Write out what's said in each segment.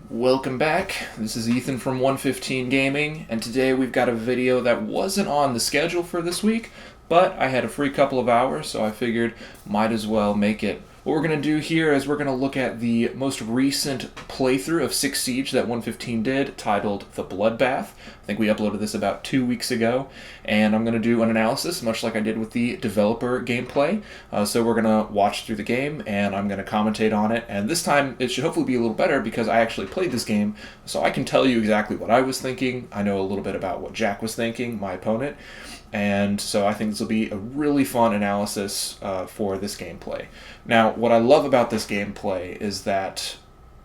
Welcome back. This is Ethan from 115 Gaming, and today we've got a video that wasn't on the schedule for this week, but I had a free couple of hours, so I figured might as well make it. What we're going to do here is we're going to look at the most recent playthrough of 6 Siege that 115 did, titled The Bloodbath. I think we uploaded this about 2 weeks ago, and I'm going to do an analysis, much like I did with the developer gameplay. So we're going to watch through the game, and I'm going to commentate on it, and this time it should hopefully be a little better because I actually played this game, so I can tell you exactly what I was thinking. I know a little bit about what Jack was thinking, my opponent, and so I think this will be a really fun analysis for this gameplay. Now, what I love about this gameplay is that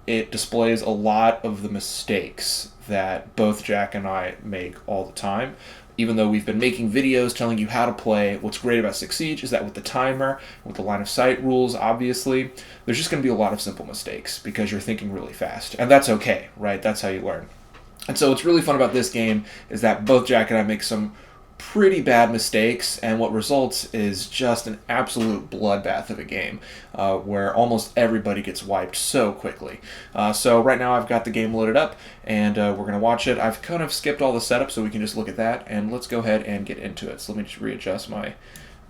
it displays a lot of the mistakes that both Jack and I make all the time. Even though we've been making videos telling you how to play, what's great about 6 Siege is that with the timer, with the line of sight rules, obviously, there's just going to be a lot of simple mistakes because you're thinking really fast. And that's okay, right? That's how you learn. And so what's really fun about this game is that both Jack and I make some pretty bad mistakes, and what results is just an absolute bloodbath of a game where almost everybody gets wiped so quickly. So right now I've got the game loaded up, and we're going to watch it. I've kind of skipped all the setup so we can just look at that, and let's go ahead and get into it. So let me just readjust my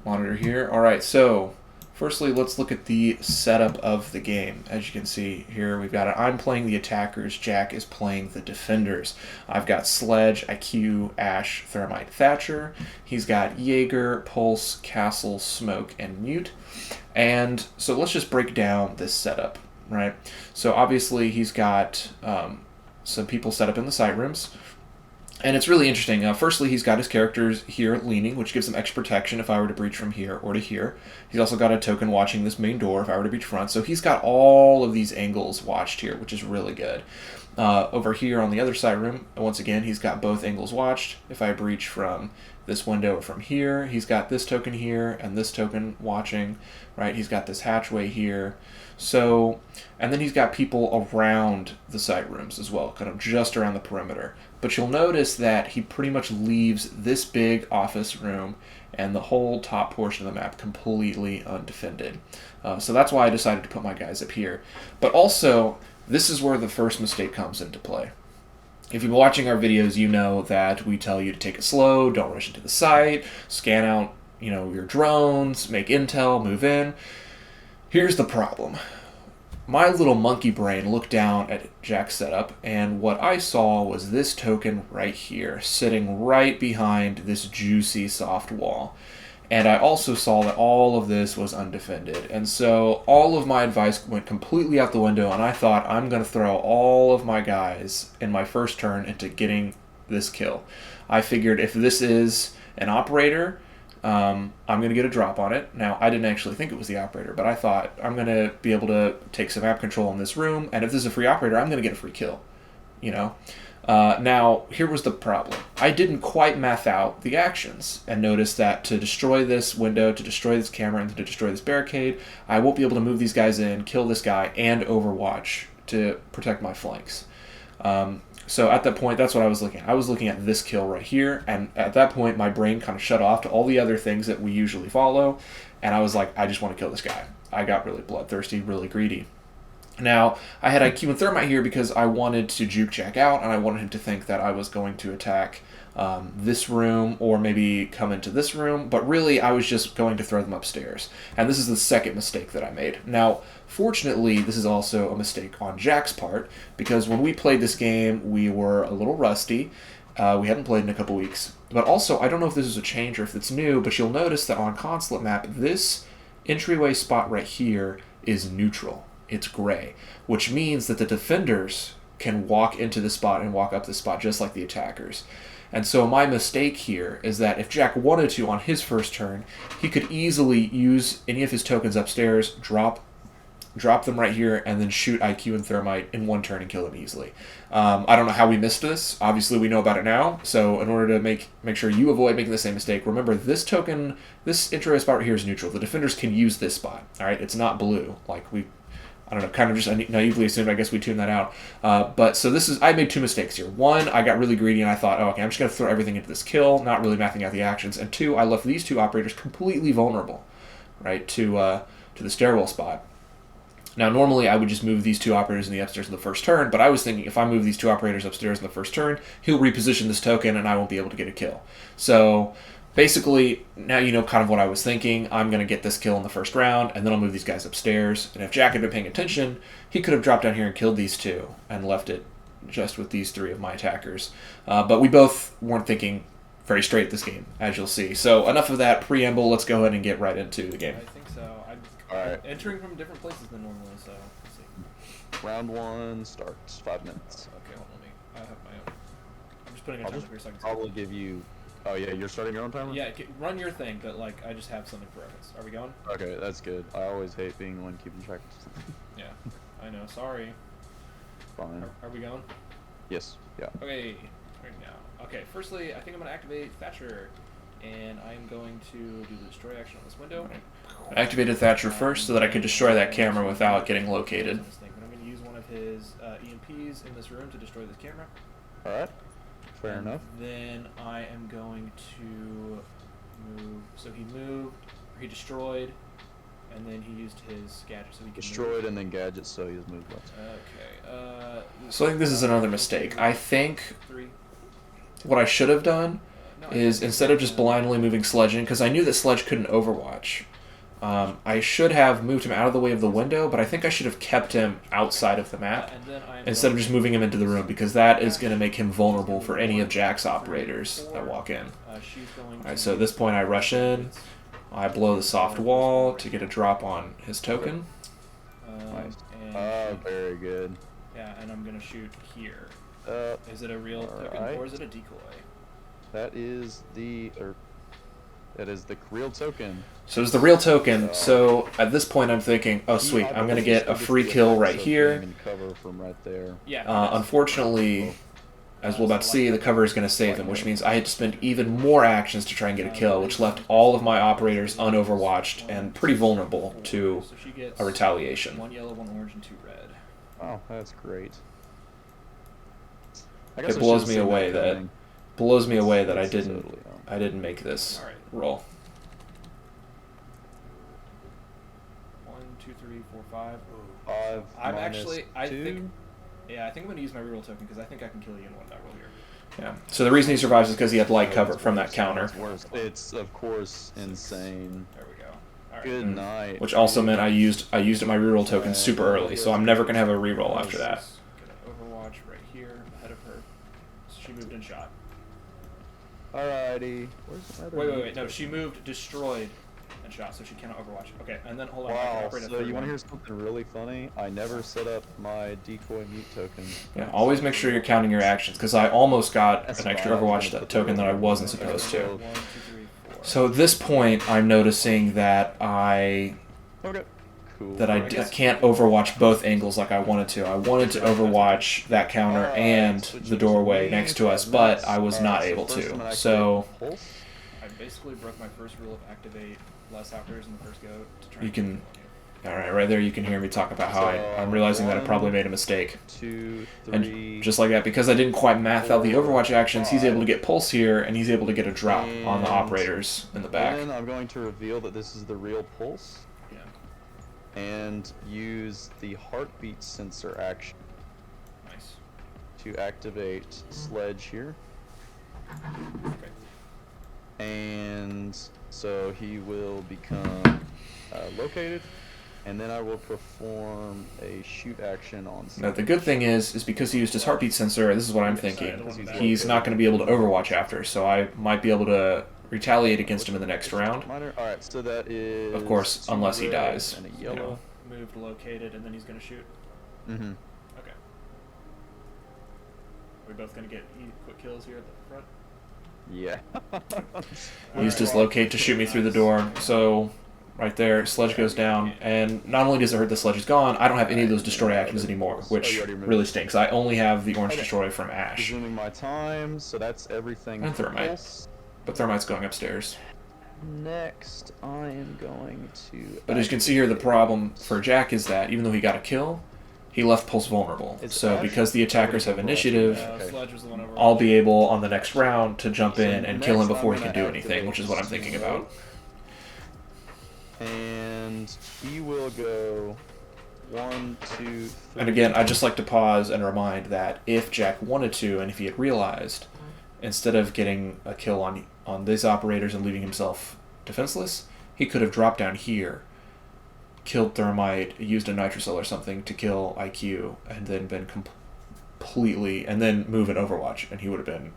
monitor here. Alright, so firstly, let's look at the setup of the game. As you can see here, we've got it. I'm playing the attackers. Jack is playing the defenders. I've got Sledge, IQ, Ash, Thermite, Thatcher. He's got Jaeger, Pulse, Castle, Smoke, and Mute. And so let's just break down this setup, right? So obviously he's got some people set up in the side rooms. And it's really interesting. Firstly, he's got his characters here leaning, which gives them extra protection if I were to breach from here or to here. He's also got a token watching this main door if I were to breach front. So he's got all of these angles watched here, which is really good. Over here on the other side room, once again, he's got both angles watched. If I breach from this window or from here, he's got this token here and this token watching, right? He's got this hatchway here. So, and then he's got people around the side rooms as well, kind of just around the perimeter. But you'll notice that he pretty much leaves this big office room and the whole top portion of the map completely undefended. So that's why I decided to put my guys up here. But also, this is where the first mistake comes into play. If you've been watching our videos, you know that we tell you to take it slow, don't rush into the site, scan out, your drones, make intel, move in. Here's the problem. My little monkey brain looked down at Jack's setup, and what I saw was this token right here, sitting right behind this juicy soft wall. And I also saw that all of this was undefended. And so all of my advice went completely out the window, and I thought I'm going to throw all of my guys in my first turn into getting this kill. I figured if this is an operator, I'm going to get a drop on it. Now, I didn't actually think it was the operator, but I thought I'm going to be able to take some map control in this room, and if this is a free operator, I'm going to get a free kill. Now, here was the problem. I didn't quite math out the actions and notice that to destroy this window, to destroy this camera, and to destroy this barricade, I won't be able to move these guys in, kill this guy, and overwatch to protect my flanks. So at that point, that's what I was looking at. I was looking at this kill right here, and at that point, my brain kind of shut off to all the other things that we usually follow, and I was like, I just want to kill this guy. I got really bloodthirsty, really greedy. Now, I had IQ and Thermite here because I wanted to juke Jack out, and I wanted him to think that I was going to attack this room or maybe come into this room, but really I was just going to throw them upstairs. And this is the second mistake that I made. Now, fortunately, this is also a mistake on Jack's part, because when we played this game, we were a little rusty. We hadn't played in a couple weeks. But also, I don't know if this is a change or if it's new, but you'll notice that on Consulate map, this entryway spot right here is neutral. It's gray, which means that the defenders can walk into the spot and walk up the spot just like the attackers. And so my mistake here is that if Jack wanted to on his first turn, he could easily use any of his tokens upstairs, drop them right here, and then shoot IQ and Thermite in one turn and kill them easily. I don't know how we missed this. Obviously, we know about it now. So in order to make sure you avoid making the same mistake, remember this token, this intro spot right here is neutral. The defenders can use this spot. All right, it's not blue like I don't know, kind of just naively assumed. I guess we tuned that out. But so I made two mistakes here. One, I got really greedy and I thought, okay, I'm just going to throw everything into this kill, not really mapping out the actions. And two, I left these two operators completely vulnerable, right, to the stairwell spot. Now, normally I would just move these 2 operators in the upstairs in the first turn, but I was thinking if I move these 2 operators upstairs in the first turn, he'll reposition this token and I won't be able to get a kill. So basically, now you know kind of what I was thinking. I'm going to get this kill in the first round, and then I'll move these guys upstairs. And if Jack had been paying attention, he could have dropped down here and killed these 2 and left it just with these 3 of my attackers. But we both weren't thinking very straight this game, as you'll see. So enough of that preamble. Let's go ahead and get right into the game. I think so. All right. Entering from different places than normally, so let's see. Round 1 starts. 5 minutes. Okay, hold on. I have my own. I'm just putting a I'll timer just for a second. probably give you. Oh yeah, you're starting your own timer. Yeah, run your thing, but like I just have something for reference. Are we going? Okay, that's good. I always hate being the one keeping track. Yeah, I know. Sorry. Fine. Are we going? Yes. Yeah. Okay, right now. Okay, firstly, I think I'm going to activate Thatcher, and I'm going to do the destroy action on this window. I activated Thatcher first so that I could destroy that camera without getting located. But I'm going to use one of his EMPs in this room to destroy this camera. All right. Fair enough. Then I am going to move. So he moved, or he destroyed, and then he used his gadget so he can Destroyed move. and then gadget, so he has moved left. Okay. So I think this is another mistake. I think 3. what I should have done No, is instead of just blindly moving Sledge in, because I knew that Sledge couldn't overwatch, I should have moved him out of the way of the window, but I think I should have kept him outside of the map and then I'm instead of going just moving him into the room, because that is going to make him vulnerable for any of Jack's operators that walk in. She's going Alright, to so at this point I rush in, I blow the soft wall to get a drop on his token. Nice. And Oh, very good. yeah, and I'm gonna shoot here. Uh, Is it a real token alright. or is it a decoy? that is the real token. So it's the real token, so at this point I'm thinking, oh sweet, I'm going to get a free kill right here. And cover from right there. Yeah. Unfortunately, as we're about to see, the cover is going to save him, which means I had to spend even more actions to try and get a kill, which left all of my operators unoverwatched and pretty vulnerable to So she gets a retaliation. 1 yellow, 1 orange, and 2 red. Oh, that's great. I It guess I blows should've me seen away that coming. I It's didn't totally on. I didn't make this Alright. roll. 1, 2, 3, 4, 5. 5 I'm minus actually, 2. Yeah, I think I'm gonna use my reroll token because I think I can kill you in one die roll here. Yeah. So the reason he survives is because he had light cover from that counter, It's worse. It's of course insane. There we go. Alright. Good night. which also meant I used my reroll token super early, so I'm never gonna have a reroll after that. Gonna overwatch right here ahead of her. So she moved and shot. Alrighty. Where's my other Wait. No, she moved, destroyed, and shot, so she cannot overwatch. Okay, and then hold on. I can Wow, operate a so third you want one. to hear something really funny? I never set up my decoy mute token. Yeah, always make sure you're counting your actions, because I almost got That's an extra fine. Overwatch token that I wasn't supposed to. 1, 2, 3, 4. So at this point, I'm noticing that I Okay. Cool. can't Overwatch both angles like I wanted to. I wanted to Overwatch that counter and the doorway next to us, but I was not able to. So I basically broke my first rule of activate less operators in the first go to try you and can, all right, right there you can hear me talk about how I'm realizing that I probably made a mistake. 2, 3. And just like that, because I didn't quite math out the Overwatch actions, he's able to get Pulse here, and he's able to get a drop on the operators in the back. Then I'm going to reveal that this is the real pulse Yeah. and use the heartbeat sensor action Nice. to activate Sledge here. Okay. And so he will become located, and then I will perform a shoot action on Now the good thing is because he used his heartbeat sensor, this is what I'm thinking, he's not going to be able to Overwatch after, so I might be able to retaliate against him in the next round. Alright, so that is... Of course, unless he red dies, And a you yellow. know. Moved, located, and then he's gonna shoot. Mm-hmm. Okay. We're both gonna get quick kills here at the front. Yeah. He used his locate to shoot me through the door, so right there, Sledge goes down, and not only does it hurt the Sledge is gone, I don't have any of those destroy actions anymore, which really stinks. I only have the orange destroy from Ash, Resuming my time, so that's everything. And Thermite. Pulse. but Thermite's going upstairs. Next, I am going to... But as you can see here, the problem for Jack is that even though he got a kill, he left Pulse vulnerable. It's So Ash because the attackers have initiative, Sledge was the one over. I'll be able on the next round to jump So in and kill him next before I'm he can gonna do anything, activate which is what I'm thinking about. And he will go 1, 2, 3. And again, I'd just like to pause and remind that if Jack wanted to, and if he had realized, instead of getting a kill on these operators and leaving himself defenseless, he could have dropped down here, killed Thermite, used a Nitrocell or something to kill IQ, and then been completely, and then move an Overwatch, and he would have been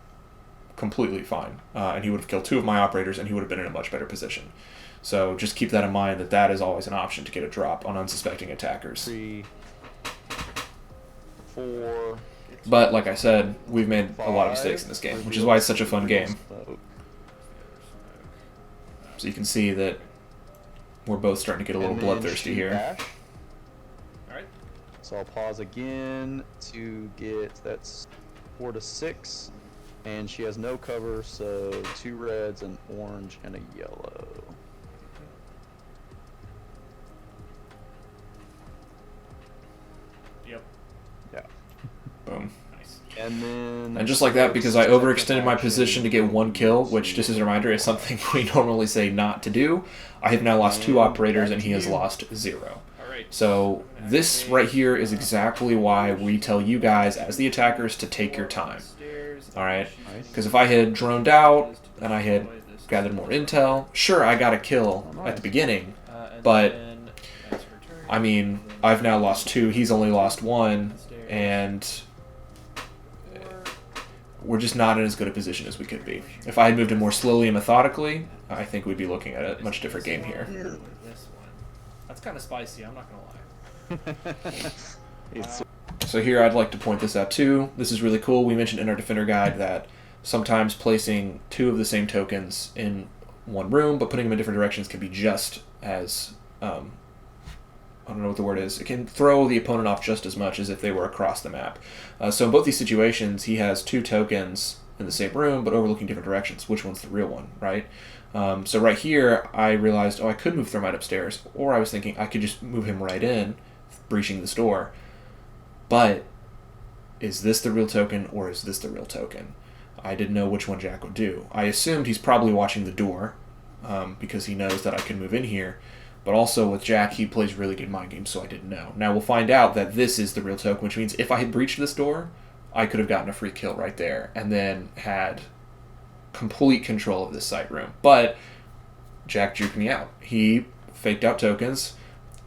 completely fine. And he would have killed 2 of my operators, and he would have been in a much better position. So just keep that in mind, that that is always an option to get a drop on unsuspecting attackers. 3, 4. But like I said, we've made a lot of 5, mistakes in this game, which is why it's such a fun game. So you can see that we're both starting to get a little And then bloodthirsty shoot here. dash. Alright. So I'll pause again to get, that's 4 to 6. And she has no cover, so 2 reds, an orange, and a yellow. Yep. Yeah. Boom. Nice. And then... And just like that, because I overextended my position to get 1 kill, which, just as a reminder, is something we normally say not to do, I have now lost 2 operators and he has lost 0. Alright. So this right here is exactly why we tell you guys, as the attackers, to take your time. Alright? Because if I had droned out and I had gathered more intel, sure, I got a kill at the beginning, but I mean, I've now lost 2, he's only lost 1, and we're just not in as good a position as we could be. If I had moved in more slowly and methodically, I think we'd be looking at a much different game here. This one. That's kind of spicy, I'm not gonna lie. So here I'd like to point this out too. This is really cool. We mentioned in our Defender guide that sometimes placing 2 of the same tokens in one room, but putting them in different directions can be just as, I don't know what the word is, it can throw the opponent off just as much as if they were across the map. So in both these situations, he has 2 tokens in the same room, but overlooking different directions. Which one's the real one, right? So right here, I realized, oh, I could move Thermite upstairs, or I was thinking I could just move him right in, breaching this door. But is this the real token, or is this the real token? I didn't know which one Jack would do. I assumed he's probably watching the door, because he knows that I can move in here. But also with Jack, he plays really good mind games, so I didn't know. Now we'll find out that this is the real token, which means if I had breached this door, I could have gotten a free kill right there, and then had complete control of this site room. But Jack juked me out. He faked out tokens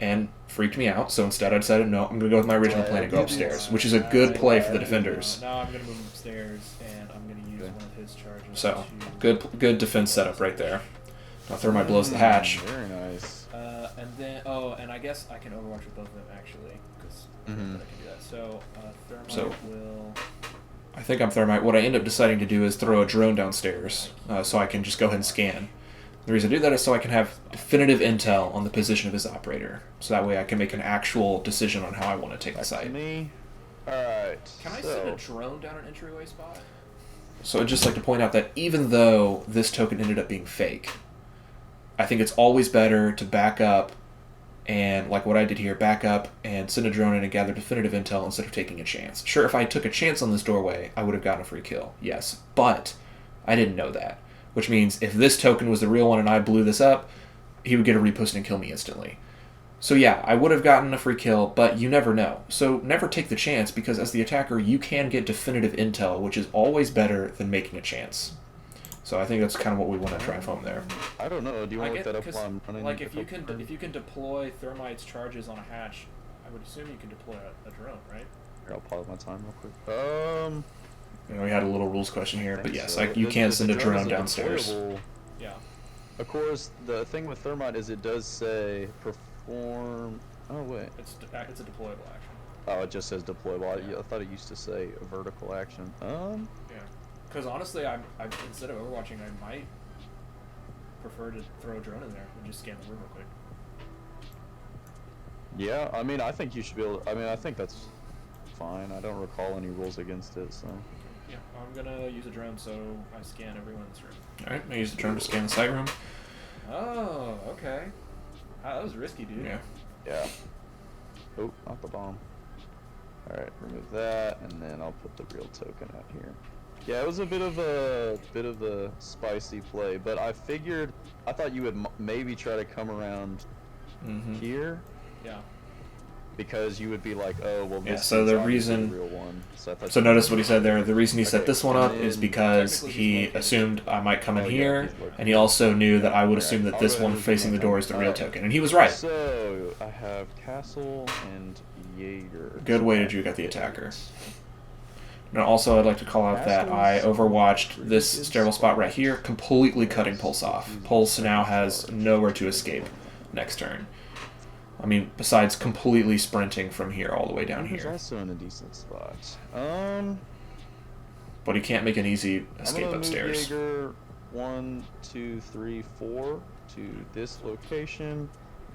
and freaked me out, so instead I decided, no, I'm going to go with my original plan and go upstairs, which is a good play for the defenders. Now I'm going to move him upstairs, and I'm going to use one of his charges. So, good defense setup right there. Now Thermite blows the hatch. Very nice. And then, and I guess I can overwatch with both of them, actually, because I can do that. So, Thermite will... I think I'm Thermite. What I end up deciding to do is throw a drone downstairs, so I can just go ahead and scan. The reason I do that is so I can have definitive intel on the position of his operator, so that way I can make an actual decision on how I want to take the site. Me. Alright. Can I send a drone down an entryway spot? So I'd just like to point out that even though this token ended up being fake, I think it's always better to back up and, like what I did here, back up and send a drone in and gather definitive intel instead of taking a chance. Sure, if I took a chance on this doorway, I would have gotten a free kill, yes, but I didn't know that. Which means if this token was the real one and I blew this up, he would get a repost and kill me instantly. So yeah, I would have gotten a free kill, but you never know. So never take the chance, because as the attacker, you can get definitive intel, which is always better than making a chance. So I think that's kind of what we want to drive home there. I don't know. Do you want to look that up while I'm running? Like, if you can deploy Thermite's charges on a hatch, I would assume you can deploy a drone, right? Here, I'll pause my time real quick. You know, we had a little rules question here, but yes, like, you The- can the send a drone drone is downstairs. deployable. Yeah. Of course, the thing with Thermite is it does say perform. Oh wait. It's a deployable action. Oh, it just says deployable. Yeah. I thought it used to say a vertical action. Yeah. Because honestly, I instead of overwatching, I might prefer to throw a drone in there and just scan the room real quick. Yeah, I mean, I think you should be able to, I mean, I think that's fine. I don't recall any rules against it, so. Yeah, I'm gonna use a drone so I scan everyone in this room. Alright, I use the drone to scan the site room. Oh, okay. That was risky, dude. Yeah. Yeah. Oh, not the bomb. Alright, remove that, and then I'll put the real token out here. Yeah, it was a bit of a spicy play, but I thought you would maybe try to come around here. Yeah. because you would be like, oh, well, Yeah, this so is the obviously reason- the real one. So, I thought So you notice meant what he said there. The reason he set Okay, this one and up is then because technically he he's located- assumed I might come in Oh, yeah, here, he's located. and he also knew that I would Alright, assume that I'll this go one ahead and facing the do my door is the turn. real Alright. token, and he was right. So I have Castle and Jaeger. Good way to juke out the attacker. Now, also, I'd like to call out that I overwatched this stairwell spot right here, completely cutting Pulse off. Pulse now has nowhere to escape next turn. I mean, besides completely sprinting from here all the way down Jaeger's here. also in a decent spot. But he can't make an easy I'm escape gonna upstairs. move Jaeger 1, 2, 3, 4 to this location,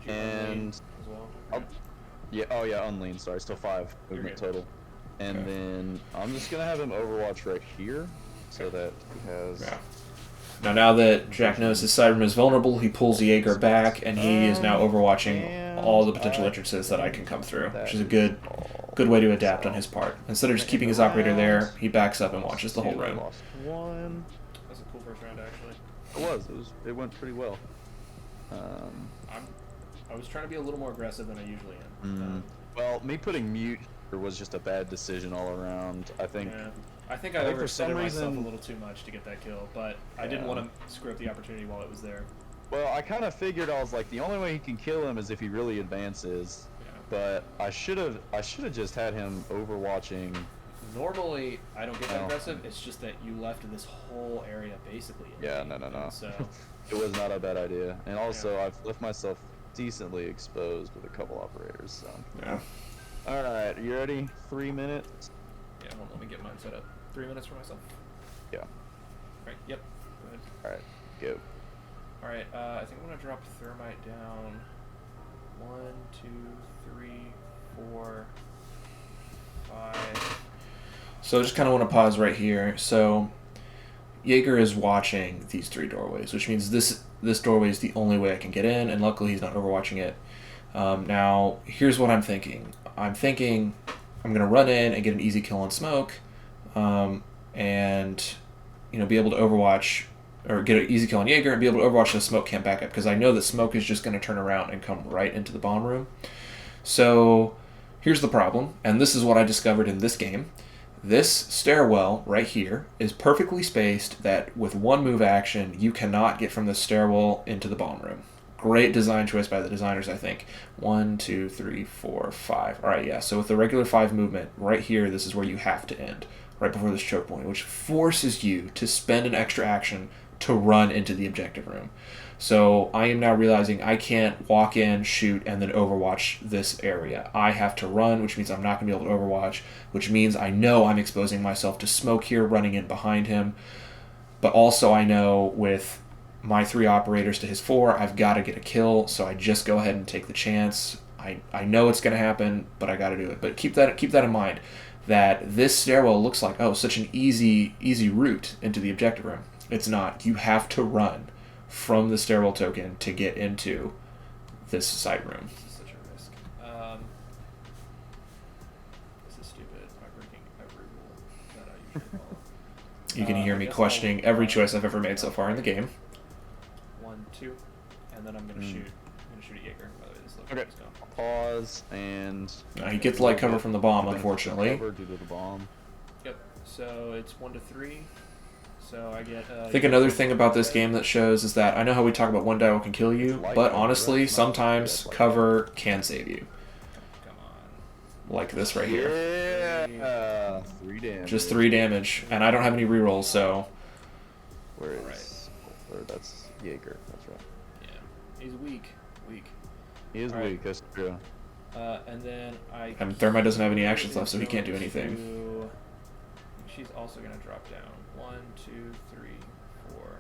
Did you unlean and as well? I'll- yeah, oh yeah, unlean. Sorry, still 5 You're movement good. total. And Okay. then I'm just gonna have him Overwatch right here, so that he has. Yeah. Now that Jack knows his side room is vulnerable, he pulls Jaeger back, and he is now overwatching all the potential entrances that I can come through, which is a good way to adapt on his part. Instead of just keeping his operator there, he backs up and watches the whole room. Lost 1. That's a cool first round, actually. It went pretty well. I was trying to be a little more aggressive than I usually am. Well, me putting mute here was just a bad decision all around. I think. Yeah. I think I I think for overextended some myself a reason- little too much to get that kill, but I didn't Yeah. want to screw up the opportunity while it was there. Well, I kind of figured I was like the only way he can kill him is if he really advances. Yeah. But I should have just had him overwatching. Normally, I don't get that No. aggressive. It's just that you left this whole area basically empty. Yeah, no. And so, It was not a bad idea, and also I've left myself decently exposed with a couple operators. So. Yeah. All right, you ready? 3 minutes. yeah, hold on, let me get mine set up. 3 minutes for myself. Yeah. Right. Yep. Go ahead. All right, go. All right. I think I'm gonna drop thermite down. 1, 2, 3, 4, 5. So I just kind of want to pause right here. So Jaeger is watching these 3 doorways, which means this doorway is the only way I can get in, and luckily he's not overwatching it. Now, here's what I'm thinking. I'm thinking I'm going to run in and get an easy kill on Smoke, and be able to overwatch, or get an easy kill on Jaeger and be able to overwatch so Smoke can't back up, because I know that Smoke is just going to turn around and come right into the bomb room. So here's the problem, and this is what I discovered in this game. This stairwell right here is perfectly spaced that with one move action, you cannot get from the stairwell into the bomb room. Great design choice by the designers, I think. 1, 2, 3, 4, 5. All right, yeah, so with the regular 5 movement, right here, this is where you have to end, right before this choke point, which forces you to spend an extra action to run into the objective room. So I am now realizing I can't walk in, shoot, and then overwatch this area. I have to run, which means I'm not going to be able to overwatch, which means I know I'm exposing myself to Smoke here, running in behind him. But also I know with my 3 operators to his 4, I've got to get a kill, so I just go ahead and take the chance. I know it's going to happen, but I got to do it. But keep that in mind, that this stairwell looks like, such an easy route into the objective room. It's not. You have to run from the stairwell token to get into this side room. This is such a risk. This is stupid. I'm breaking every rule that I usually follow. You can hear I me guess questioning I'll- every choice I've ever made so far in the game. 1, 2, and then I'm gonna shoot. I'm gonna shoot at Jaeger. By the way, this looks Okay. is gone. Pause and. Now, he gets light cover from the bomb, unfortunately. Cover due to the bomb. Yep. So it's 1 to 3. So I get. I think another thing about this game that shows is that I know how we talk about one die can kill you, but honestly, sometimes cover can save you. Come on. Like this right here. Yeah. 3 damage. Just 3 damage, and I don't have any rerolls, so Where is? Or that's Jaeger. That's right. Yeah. He's weak. Weak. He is All right. weak. That's true. And then I. and Thermite doesn't have any actions left, so he can't do anything. She's also gonna drop down. 1, 2, 3, 4,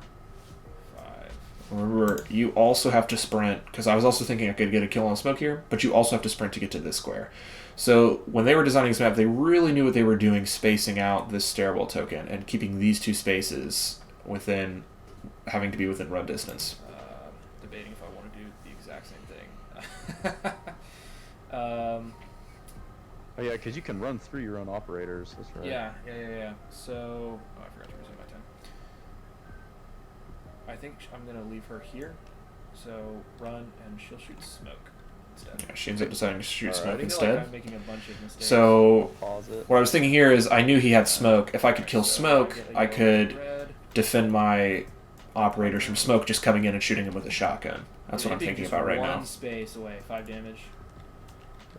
5. Remember, you also have to sprint, because I was also thinking I could get a kill on Smoke here, but you also have to sprint to get to this square. So when they were designing this map, they really knew what they were doing, spacing out this stairwell token and keeping these 2 spaces within, having to be within run distance. Debating if I want to do the exact same thing. Oh yeah, because you can run through your own operators. That's right. Yeah. So, I forgot to resume my time. I think I'm gonna leave her here. So run, and she'll shoot Smoke. instead. Yeah, she ends up deciding to shoot Alright. smoke I feel instead. like I'm making a bunch of mistakes. So Pause it. what I was thinking here is I knew he had smoke. If I could kill So smoke, get a I yellow could and red. defend my operators from smoke just coming in and shooting him with a shotgun. That's what I'm Being thinking just about right one now. space away, 5 damage.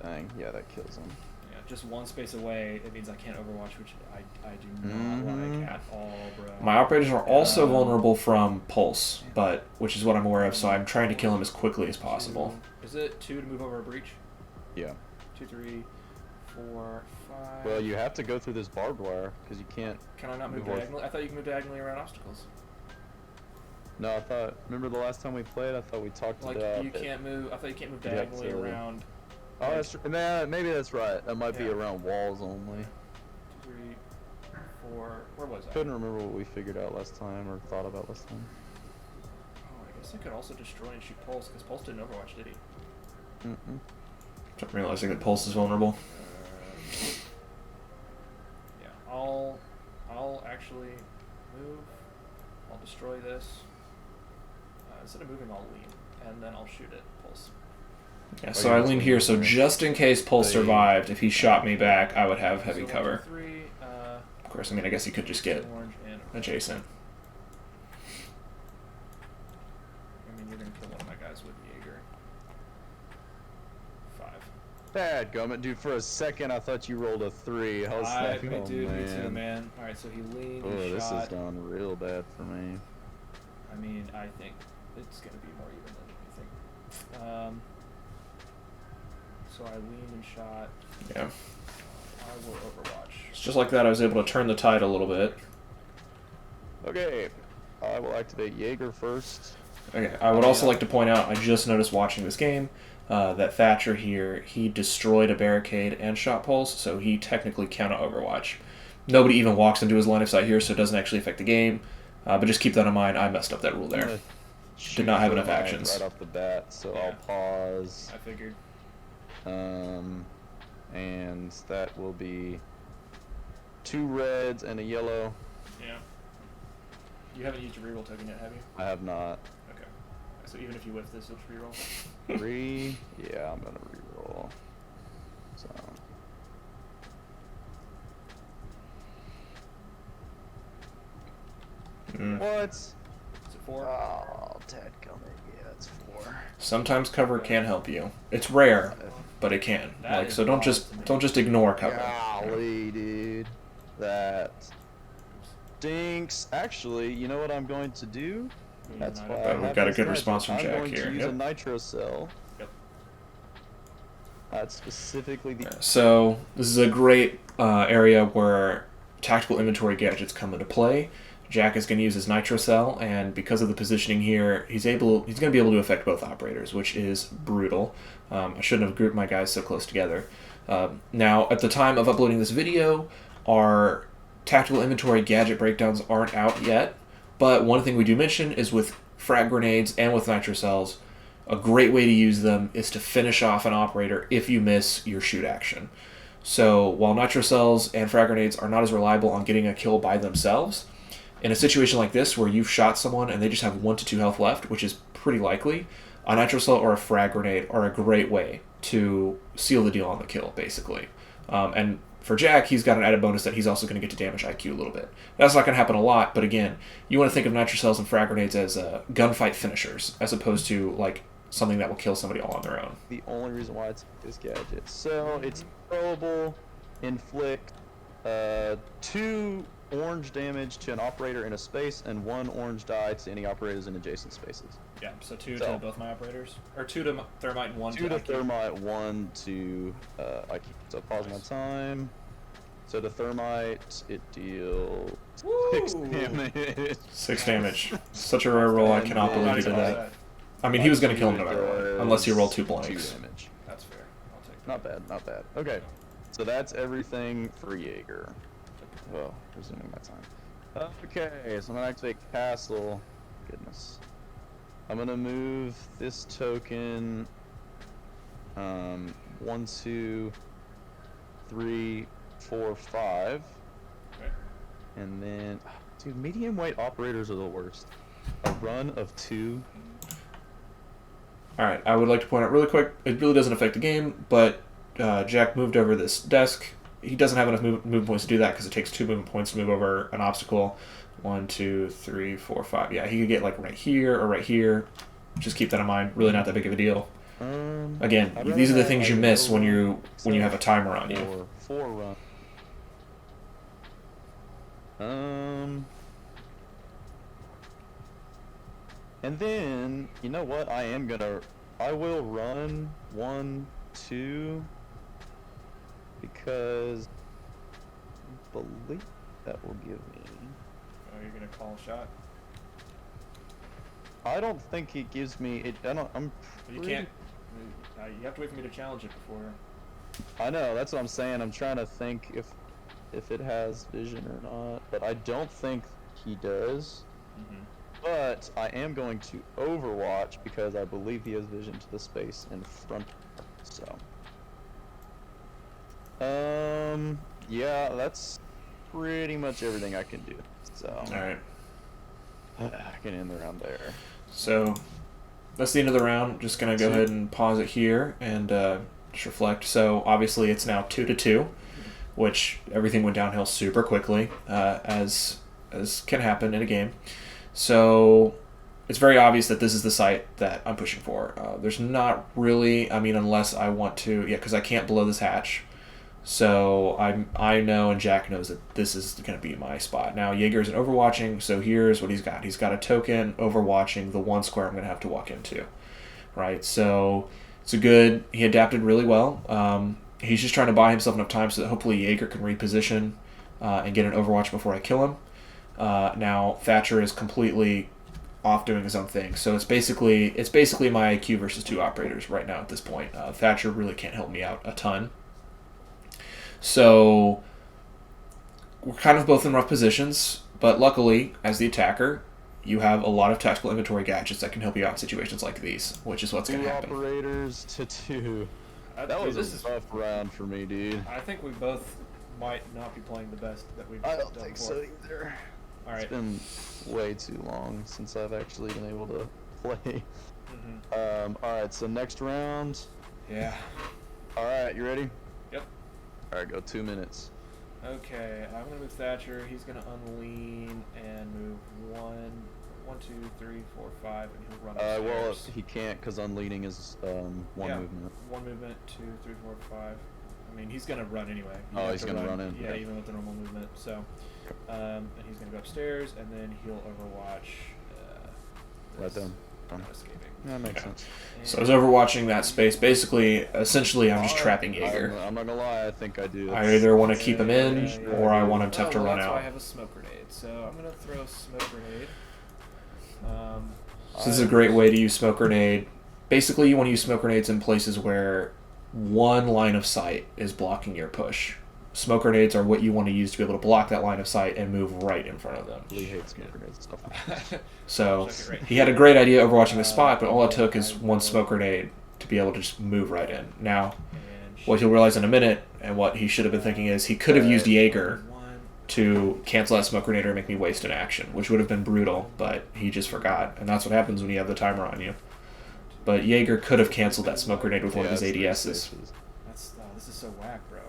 Dang, yeah, that kills him. Yeah, just one space away. It means I can't Overwatch, which I do not like at all, bro. My operators are also vulnerable from pulse, but which is what I'm aware of, so I'm trying to kill him as quickly as possible. Is it 2 to move over a breach? Yeah. 2, 3, 4, 5. Well, you have to go through this barbed wire because you can't. Can I not move move over. diagonally? I thought you could move diagonally around obstacles. No, I thought. Remember the last time we played? I thought we talked Like about. you can't move. I thought you can't move You have diagonally to- around. Oh, that's nah, maybe that's right. That might be Yeah. around walls only. 2, 3, 4. Where was I? Couldn't remember what we figured out last time or thought about last time. Oh, I guess I could also destroy and shoot Pulse because Pulse didn't Overwatch, did he? Mm-mm. I'm realizing that pulse is vulnerable. Yeah, I'll actually move. I'll destroy this. Instead of moving, I'll lean, and then I'll shoot it. Pulse. Yeah, so I leaned here, so just in case Pulse survived, if he shot me back, I would have heavy So 1, cover. 2, 3, Of course, I mean, I guess he could just get orange and adjacent. I mean, you're gonna kill one of my guys with Jaeger. 5. Bad gummit, dude. For a second, I thought you rolled a 3. I was like, Me oh too, man. man. All right, so he leaned. Oh, He this has shot. gone real bad for me. I mean, I think it's gonna be more even than anything. So I leaned and shot. Yeah. I will Overwatch. It's just like that, I was able to turn the tide a little bit. Okay, I will activate Jaeger first. Okay, I would also like to point out, I just noticed watching this game, that Thatcher here, he destroyed a barricade and shot Pulse, so he technically cannot Overwatch. Nobody even walks into his line of sight here, so it doesn't actually affect the game. But just keep that in mind, I messed up that rule there. Did not have enough actions. Right off the bat, so Yeah. I'll pause. I figured. And that will be 2 reds and a yellow. Yeah. You haven't used your reroll token yet, have you? I have not. Okay. So even if you whiff this, you'll just reroll. 3. Yeah, I'm gonna reroll. So. What? Is it 4? Oh, dadgummit. Yeah, it's 4. Sometimes cover can help you. It's rare, but it can. That Like, is so don't wild just to me. don't just ignore cover. Golly, dude. That stinks. Actually, you know what I'm going to do? That's why I we've have got a this good nitro. response from I'm Jack going here. to use Yep. a nitro cell. Yep. That's specifically the. So this is a great area where tactical inventory gadgets come into play. Jack is going to use his nitro cell, and because of the positioning here, he's going to be able to affect both operators, which is brutal. I shouldn't have grouped my guys so close together. Now, at the time of uploading this video, our tactical inventory gadget breakdowns aren't out yet, but one thing we do mention is with frag grenades and with nitro cells, a great way to use them is to finish off an operator if you miss your shoot action. So while nitro cells and frag grenades are not as reliable on getting a kill by themselves, in a situation like this where you've shot someone and they just have 1 to 2 health left, which is pretty likely, a nitro cell or a frag grenade are a great way to seal the deal on the kill, basically. And for Jack, he's got an added bonus that he's also going to get to damage IQ a little bit. That's not going to happen a lot, but again, you want to think of nitro cells and frag grenades as gunfight finishers, as opposed to like something that will kill somebody all on their own. The only reason why it's this gadget. So it's throwable, inflict 2 orange damage to an operator in a space and 1 orange die to any operators in adjacent spaces. Yeah, so 2 So- to both my operaters? Or 2 to Thermite and 1 2 to IQ. thermite, 1 to IQ. So pause my Nice. time. So the thermite, it deals Woo! 6 damage. 6 damage. Such a rare roll, I And cannot then- believe he did that. I mean, he was going to kill him no matter what, unless he rolled 2 2 blanks. damage. That's fair. I'll take that. Not bad, not bad. Okay, so that's everything for Jaeger. Well, resuming my time. Okay, so I'm gonna activate Castle. Goodness. I'm gonna move this token. 1, 2, 3, 4, 5. Okay. And then, dude, medium weight operators are the worst. A run of 2. All right, I would like to point out really quick, it really doesn't affect the game, but Jack moved over this desk. He doesn't have enough movement points to do that because it takes 2 movement points to move over an obstacle. 1, 2, 3, 4, 5. Yeah, he could get like right here or right here. Just keep that in mind. Really not that big of a deal. Again, these are the things you miss when you have a timer on you. 4 run. And then, you know what? I will run 1, 2, because I believe that will give me. Oh, you're gonna call a shot? I don't think it gives me it. You can't. You have to wait for me to challenge it before. I know. That's what I'm saying. I'm trying to think if it has vision or not, but I don't think he does. But I am going to Overwatch because I believe he has vision to the space in front. So. Yeah, that's pretty much everything I can do. So. All right. I can end the round there. So that's the end of the round. Just going to go ahead and pause it here and just reflect. So obviously it's now 2-2, which everything went downhill super quickly, as can happen in a game. So it's very obvious that this is the site that I'm pushing for. There's not really, I mean, unless I want to, because I can't blow this hatch. So I know, and Jack knows that this is going to be my spot. Now, Jaeger's an overwatching, so here's what he's got. He's got a token overwatching the one square I'm going to have to walk into, right? So it's he adapted really well. He's just trying to buy himself enough time so that hopefully Jaeger can reposition and get an overwatch before I kill him. Now, Thatcher is completely off doing his own thing. So it's basically my IQ versus 2 operators right now at this point. Thatcher really can't help me out a ton. So we're kind of both in rough positions, but luckily, as the attacker, you have a lot of tactical inventory gadgets that can help you out in situations like these, which is what's going to happen. 2 operators to 2. That was a tough round for me, dude. I think we both might not be playing the best that we've I don't done think before. so either. All right. It's been way too long since I've actually been able to play. Alright, so next round. Yeah. Alright, you ready? Yep. Alright, go 2 minutes. Okay, I'm gonna move Thatcher. He's gonna unlean and move 1, 2, 3, 4, 5, and he'll run upstairs. Well, he can't because unleading is one movement. 1 movement, 2, 3, 4, 5. I mean, he's gonna run anyway. He's gonna run in. Yeah, even with the normal movement. So, and he's gonna go upstairs, and then he'll overwatch. Right then. Escaping. That makes sense. So I was overwatching that space. Essentially, I'm just trapping Jaeger. I'm not gonna lie, I think I do. I either want to keep him in, or I want him to have to run That's out. why I have a smoke grenade. So I'm gonna throw a smoke grenade. So this is a great way to use smoke grenade. Basically, you want to use smoke grenades in places where one line of sight is blocking your push. Smoke grenades are what you want to use to be able to block that line of sight and move right in front of them. Lee hates smoke grenades and stuff. So he had a great idea overwatching the spot, but all it took is one smoke grenade to be able to just move right in. Now, what he'll realize in a minute, and what he should have been thinking is he could have used Jaeger to cancel that smoke grenade or make me waste an action, which would have been brutal, but he just forgot. And that's what happens when you have the timer on you. But Jaeger could have canceled that smoke grenade with one of his ADSs. This is so whack, bro.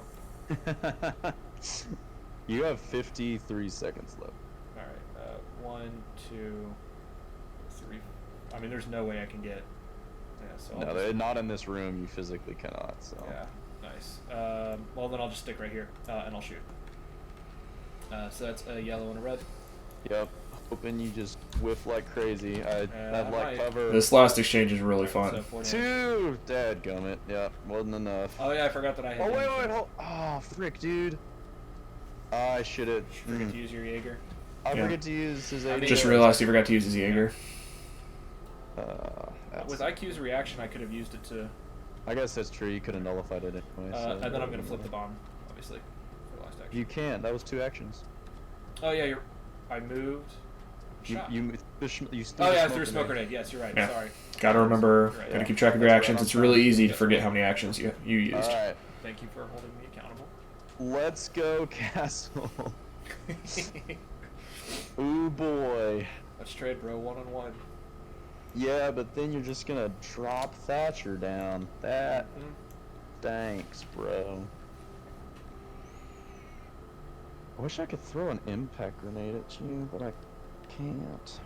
You have 53 seconds left. Alright, 1, 2, 3. I mean, there's no way I can get. Yeah, so Not in this room. You physically cannot. So. Yeah, nice. Well, then I'll just stick right here and I'll shoot. So that's a yellow and a red. Yep. Hoping you just whiff like crazy. I have like cover. This last exchange is really fun. So 2! Dadgummit. Yep, wasn't enough. Oh yeah, I forgot that I had. Oh wait, hold. Oh frick, dude. I should have. Forget to use your Jaeger. I forget to use his AD. Just realized he forgot to use his Jaeger. With IQ's reaction, I could have used it to. I guess that's true. You could have nullified it anyway. So and then I'm gonna flip the bomb, obviously, for the last action. You can't. That was 2 actions. Oh yeah, I moved. You oh yeah, I threw a smoke grenade. Yes, you're right. Yeah. Sorry. Gotta remember, gotta keep track of your actions. It's really easy to forget how many actions you used. Alright. Thank you for holding me accountable. Let's go, Castle. Ooh boy. Let's trade, bro. 1-on-1. Yeah, but then you're just gonna drop Thatcher down. That stinks, bro. I wish I could throw an impact grenade at you, but I can't.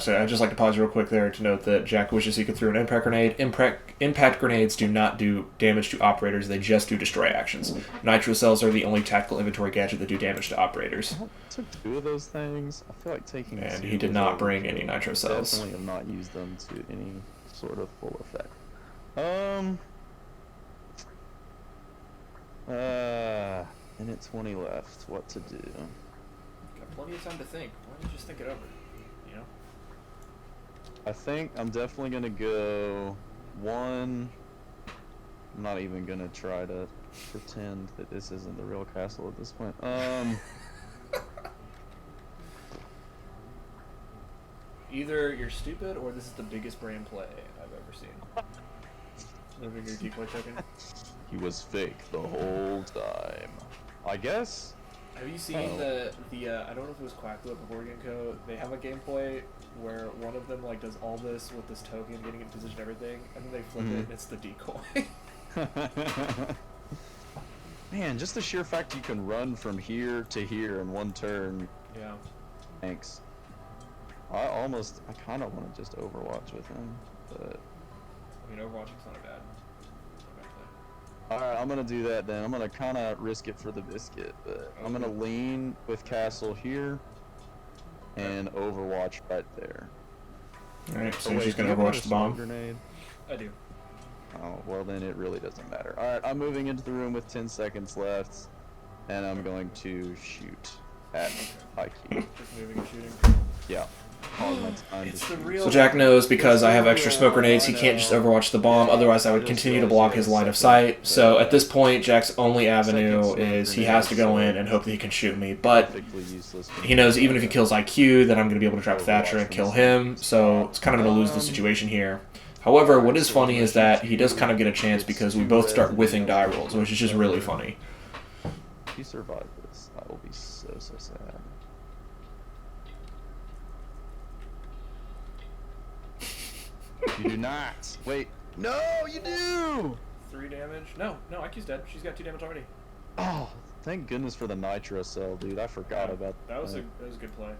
So I'd just like to pause real quick there to note that Jack wishes he could throw an impact grenade. Impact grenades do not do damage to operators, they just do destroy actions. Nitro cells are the only tactical inventory gadget that do damage to operators. I took 2 of those things. I feel like taking And 2 he did was not bring overkill. any nitro cells. Definitely have not used them to any sort of full effect. Minute 20 left. What to do? Got plenty of time to think. Why don't you just think it over? You know? I think I'm definitely gonna go 1. I'm not even gonna try to pretend that this isn't the real castle at this point. Either you're stupid or this is the biggest brain play I've ever seen. Moving your decoy token. He was fake the whole time. I guess. Have you seen the I don't know if it was Quackloop or Board Game Co. They have a gameplay where one of them like does all this with this token, getting in position, everything, and then they flip it and it's the decoy. Man, just the sheer fact you can run from here to here in 1 turn. Yeah. Thanks. I kind of want to just Overwatch with him, but. I mean, Overwatching's not a bad play. Alright, I'm gonna do that then. I'm gonna kind of risk it for the biscuit, but I'm gonna lean with Castle here and Overwatch right there. Alright, so Oh, he's just do going you to have overwatch the another bomb. smoke grenade? I do. Oh, well then it really doesn't matter. Alright, I'm moving into the room with 10 seconds left, and I'm going to shoot at IQ. Just moving and shooting. Yeah. All my time It's to the shoot. real. So Jack knows because I have extra smoke grenades, he can't just overwatch the bomb, otherwise I would continue to block his line of sight. So at this point, Jack's only avenue is he has to go in and hope that he can shoot me. But Perfectly useless. he knows even if he kills IQ, then I'm going to be able to trap Thatcher and kill him, so it's kind of going to lose the situation here. However, what is funny is that he does kind of get a chance because we both start whiffing die rolls, which is just really funny. If you survive this, I will be so sad. You do not. Wait. No, you do! 3 damage. No, IQ's dead. She's got 2 damage already. Oh, thank goodness for the nitro cell, dude. I forgot about That was a good play.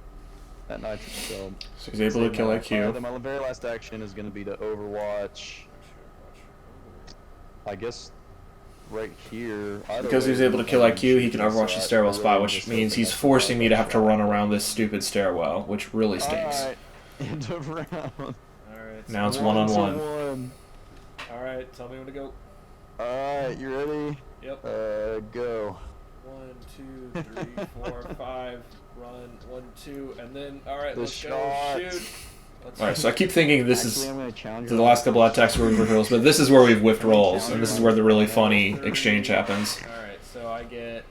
that nitro cell. So he's able to kill IQ. Then my very last action is going to be to Overwatch. I guess right here. Because he's able to kill IQ, he can overwatch the stairwell spot, which means he's forcing me to have to run around this stupid stairwell, which really stinks. Alright, end of round. Alright. Now it's one-on-one. Alright, tell me when to go. Alright, you ready? Yep. Go. 1, 2, 3, 4, 5. Run. 1, 2, and then alright, The let's shot. go. Shoot. Alright, so I keep thinking this is Actually, I'm gonna challenge the last couple of attacks were reveals, but this is where we've whiffed rolls, and this is where the really funny exchange happens. Alright, so I get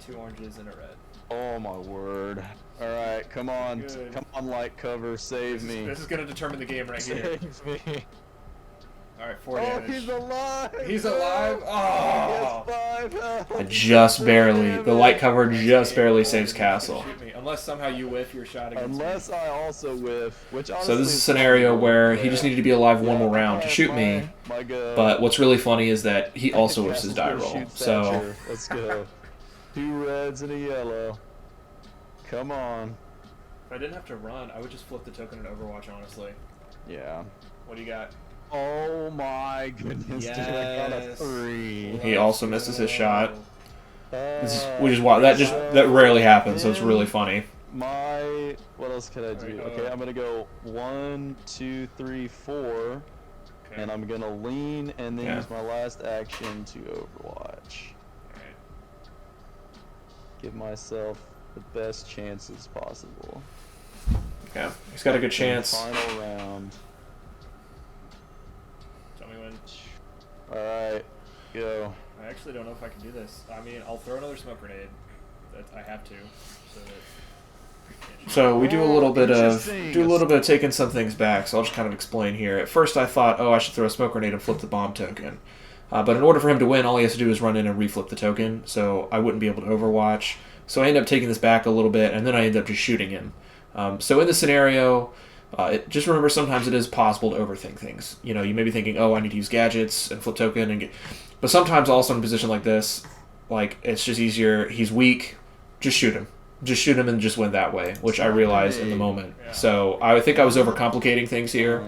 2 oranges and a red. Oh my word. Alright, come on. Good. Come on, light cover. Save me. This is gonna determine the game right here. Save me. Alright, 4 Oh, damage. he's alive! He's alive? Oh! He has 5 health. Just barely. The light cover just barely saves Castle. Shoot me. Unless somehow you whiff your shot against Unless I also whiff, which honestly So this is a scenario where he just needed to be alive one more Yeah, round to shoot me, my God. but what's really funny is that he also whiffs his die Castle's gonna roll. shoot So Thatcher. Let's go. 2 reds and a yellow. Come on. If I didn't have to run, I would just flip the token in Overwatch, honestly. Yeah. What do you got? Oh my goodness, dude, I got a Yes. 3. he also misses his shot, Uh, which is why that rarely happens. So it's really funny. What else could I do? Alright, Okay, I'm gonna go 1, 2, 3, 4, Okay. and I'm gonna lean and then Yeah. use my last action to Overwatch. Alright. Give myself the best chances possible. Yeah, he's got a good chance. Final round. Tell me when. Alright, go. I actually don't know if I can do this. I mean, I'll throw another smoke grenade. I have to. So that. So we do a little bit of taking some things back. So I'll just kind of explain here. At first, I thought, oh, I should throw a smoke grenade and flip the bomb token. But in order for him to win, all he has to do is run in and reflip the token. So I wouldn't be able to Overwatch. So I end up taking this back a little bit, and then I end up just shooting him. So in this scenario, just remember sometimes it is possible to overthink things. You know, you may be thinking, oh, I need to use gadgets and flip token, but sometimes also in a position like this, like it's just easier. He's weak, just shoot him. Just shoot him and just win that way, which I realized in the moment. Yeah. So I think I was overcomplicating things here.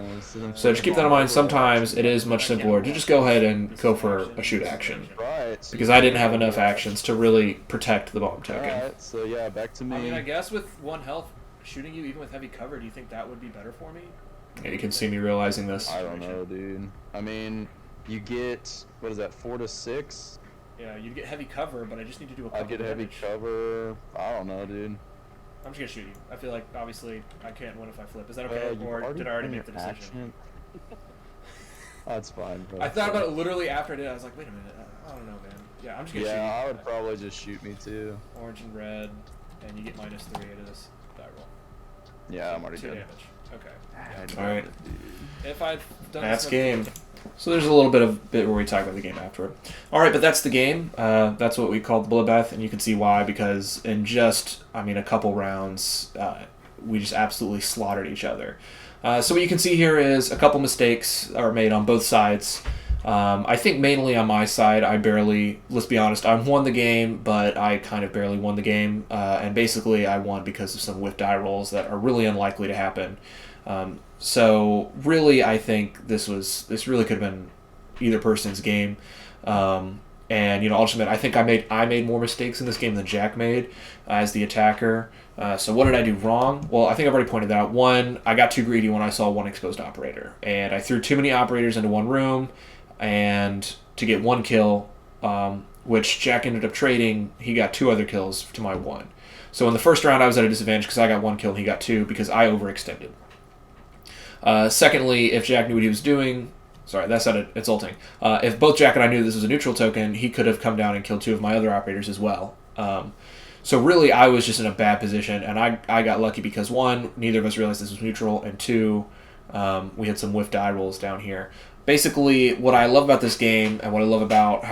So just keep that in mind. Sometimes it is much simpler to just go ahead and go for a shoot action. Because I didn't have enough actions to really protect the bomb token. Alright, so yeah, back to me. I mean, I guess with 1 health, shooting you even with heavy cover, do you think that would be better for me? Yeah, you can see me realizing this. I don't know, dude. I mean, you get, what is that, 4 to 6? Yeah, you'd get heavy cover, but I just need to do a couple I'd get heavy damage. cover. I don't know, dude. I'm just gonna shoot you. I feel like obviously I can't win if I flip. Is that okay? Or did I already make the decision? That's fine, bro. I thought about it literally after I did. I was like, wait a minute. I don't know, man. Yeah, I'm just gonna shoot you. Yeah, I would probably just shoot me too. Orange and red, and you get -3 to this die roll. Yeah, I'm already 2 good. damage. Okay. All right. If I'd done That's this game. So there's a little bit where we talk about the game afterward. All right, but that's the game. That's what we call the bloodbath, and you can see why, because in just, a couple rounds, we just absolutely slaughtered each other. So what you can see here is a couple mistakes are made on both sides. I think mainly on my side, let's be honest, I won the game, but I kind of barely won the game. And basically I won because of some whiff die rolls that are really unlikely to happen. So really, I think this really could have been either person's game. And I'll just admit, I think I made more mistakes in this game than Jack made as the attacker. So what did I do wrong? Well, I think I've already pointed that out. One, I got too greedy when I saw one exposed operator, and I threw too many operators into one room, and to get 1 kill, which Jack ended up trading. He got 2 other kills to my 1. So in the first round, I was at a disadvantage because I got 1 kill and he got 2 because I overextended. Secondly, if Jack knew what he was doing, sorry, that's not insulting. If both Jack and I knew this was a neutral token, he could have come down and killed 2 of my other operators as well. So really, I was just in a bad position, and I got lucky because 1, neither of us realized this was neutral, and 2, we had some whiff die rolls down here. Basically, what I love about this game, and what I love about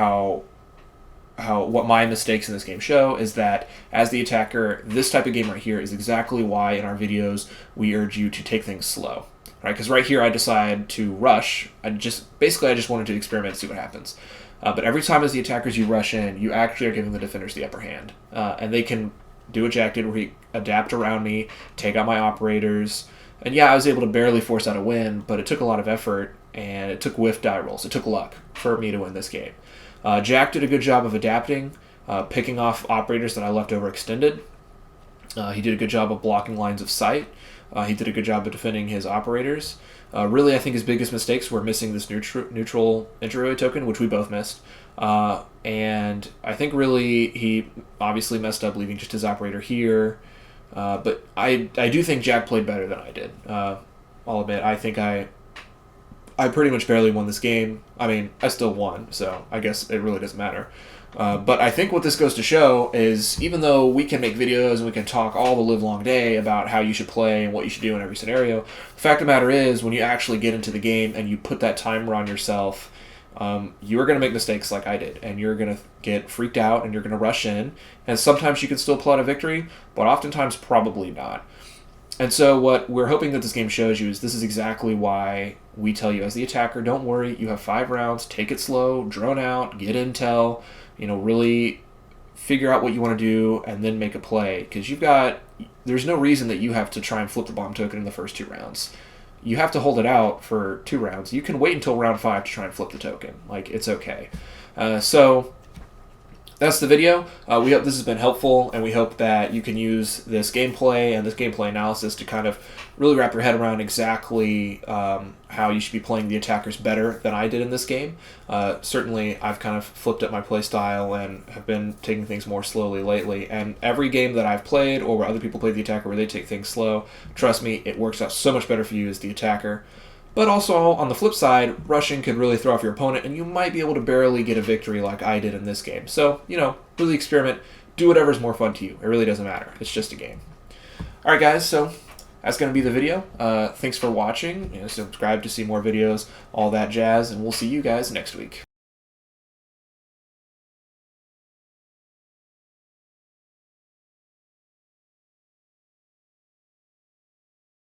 what my mistakes in this game show, is that as the attacker, this type of game right here is exactly why in our videos we urge you to take things slow. Right, because right here I decide to rush. I just wanted to experiment and see what happens. But every time as the attackers you rush in, you actually are giving the defenders the upper hand. And they can do what Jack did, where he adapt around me, take out my operators. And yeah, I was able to barely force out a win, but it took a lot of effort, and it took whiff die rolls. It took luck for me to win this game. Jack did a good job of adapting, picking off operators that I left overextended. He did a good job of blocking lines of sight. He did a good job of defending his operators. Really, I think his biggest mistakes were missing this neutral entry token, which we both missed. And I think really he obviously messed up leaving just his operator here. But I do think Jack played better than I did. I'll admit, I think I pretty much barely won this game. I mean, I still won, so I guess it really doesn't matter. But I think what this goes to show is, even though we can make videos and we can talk all the livelong day about how you should play and what you should do in every scenario, the fact of the matter is, when you actually get into the game and you put that timer on yourself, you're going to make mistakes like I did, and you're going to get freaked out, and you're going to rush in, and sometimes you can still pull out a victory, but oftentimes probably not. And so what we're hoping that this game shows you is this is exactly why we tell you as the attacker, don't worry, you have 5 rounds, take it slow, drone out, get intel, really figure out what you want to do, and then make a play. Because there's no reason that you have to try and flip the bomb token in the first 2 rounds. You have to hold it out for 2 rounds. You can wait until round 5 to try and flip the token. It's okay. So that's the video. We hope this has been helpful, and we hope that you can use this gameplay and this gameplay analysis to kind of really wrap your head around exactly how you should be playing the attackers better than I did in this game. Certainly, I've kind of flipped up my play style and have been taking things more slowly lately. And every game that I've played, or where other people play the attacker where they take things slow, trust me, it works out so much better for you as the attacker. But also, on the flip side, rushing could really throw off your opponent, and you might be able to barely get a victory like I did in this game. So, really experiment. Do whatever's more fun to you. It really doesn't matter. It's just a game. Alright guys, so that's going to be the video. Thanks for watching. Subscribe to see more videos, all that jazz, and we'll see you guys next week.